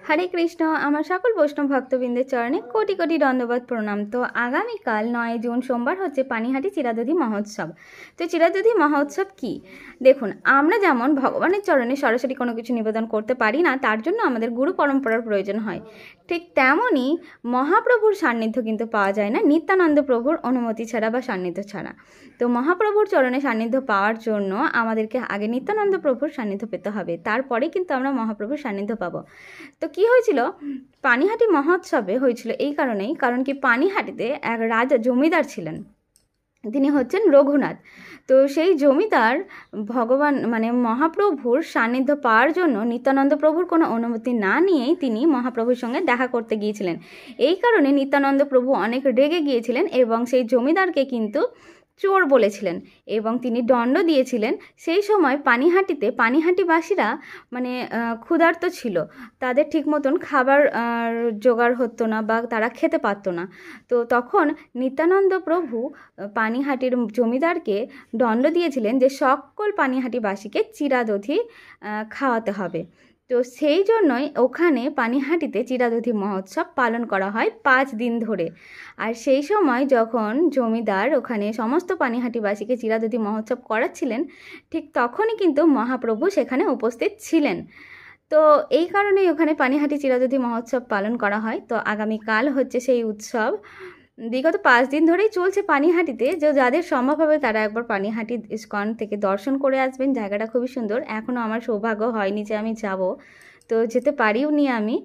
हरे कृष्ण আমার সকল বৈষ্ণব ভক্তবৃন্দের চরণে কোটি কোটি দণ্ডবত প্রণাম। তো আগামীকাল 9 জুন সোমবার হচ্ছে পানিহাটি চিরাদধি মহোৎসব। তো চিরাদধি মহোৎসব কি দেখুন, আমরা যেমন ভগবানের চরণে সরাসরি কোনো কিছু নিবেদন করতে পারি না, তার জন্য আমাদের গুরু পরম্পরার প্রয়োজন হয়। ঠিক তেমনই মহাপ্রভুর সান্নিধ্য কিন্তু পাওয়া যায় না নিত্যানন্দ প্রভুর অনুমতি ছাড়া বা সান্নিধ্য ছাড়া। তো মহাপ্রভুর চরণে সান্নিধ্য পাওয়ার জন্য আমাদেরকে আগে নিত্যানন্দ প্রভুর সান্নিধ্য পেতে হবে, তারপরে কিন্তু আমরা মহাপ্রভুর সান্নিধ্য পাবো। তো কি হয়েছিল, পানিহাটি মহোৎসবে হয়েছিল এই কারণেই, কারণ কি পানিহাটিতে এক রাজা জমিদার ছিলেন, তিনি হচ্ছেন রঘুনাথ। তো সেই জমিদার ভগবান মানে মহাপ্রভুর সান্নিধ্য পাওয়ার জন্য নিত্যানন্দ প্রভুর কোনো অনুমতি না নিয়েই তিনি মহাপ্রভুর সঙ্গে দেখা করতে গিয়েছিলেন। এই কারণে নিত্যানন্দ প্রভু অনেক রেগে গিয়েছিলেন এবং সেই জমিদারকে কিন্তু চোর বলেছিলেন এবং তিনি দণ্ড দিয়েছিলেন। সেই সময় পানিহাটিবাসীরা মানে ক্ষুধার্ত ছিল, তাদের ঠিক মতন খাবার জোগাড় হতো না বা তারা খেতে পারতো না। তো তখন নিত্যানন্দ প্রভু পানিহাটির জমিদারকে দণ্ড দিয়েছিলেন যে সকল পানিহাটিবাসীকে চিরাদধি খাওয়াতে হবে। তো সেই জন্যই ওখানে পানিহাটিতে চিরাদধি মহোৎসব পালন করা হয় 5 দিন ধরে। আর সেই সময় যখন জমিদার ওখানে সমস্ত পানিহাটিবাসীকে চিরাদধি মহোৎসব করাচ্ছিলেন, ঠিক তখনই কিন্তু মহাপ্রভু সেখানে উপস্থিত ছিলেন। তো এই কারণেই ওখানে পানিহাটি চিরাদধি মহোৎসব পালন করা হয়। তো আগামীকাল হচ্ছে সেই উৎসব। বিগত 5 দিন ধরেই চলছে পানিহাটিতে। যাদের সম্ভব হবে তারা একবার পানিহাটি ইস্কন থেকে দর্শন করে আসবেন, জায়গাটা খুবই সুন্দর। এখনও আমার সৌভাগ্য হয়নি যে আমি যাব, তো যেতে পারিও নি আমি।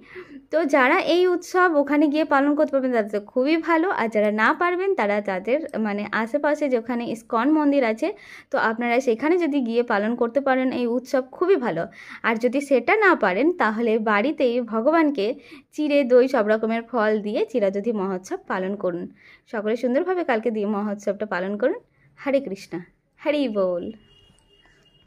তো যারা এই উৎসব ওখানে গিয়ে পালন করতে পারবেন তাদের তো খুবই ভালো, আর যারা না পারবেন তারা তাদের মানে আশেপাশে যেখানে ইস্কন মন্দির আছে, তো আপনারা সেখানে যদি গিয়ে পালন করতে পারেন এই উৎসব খুবই ভালো। আর যদি সেটা না পারেন তাহলে বাড়িতেই ভগবানকে চিড়ে দই সব রকমের ফল দিয়ে চিরাদধি মহোৎসব পালন করুন। সকলে সুন্দরভাবে কালকে দিয়ে মহোৎসবটা পালন করুন। হরে কৃষ্ণ, হরি বল।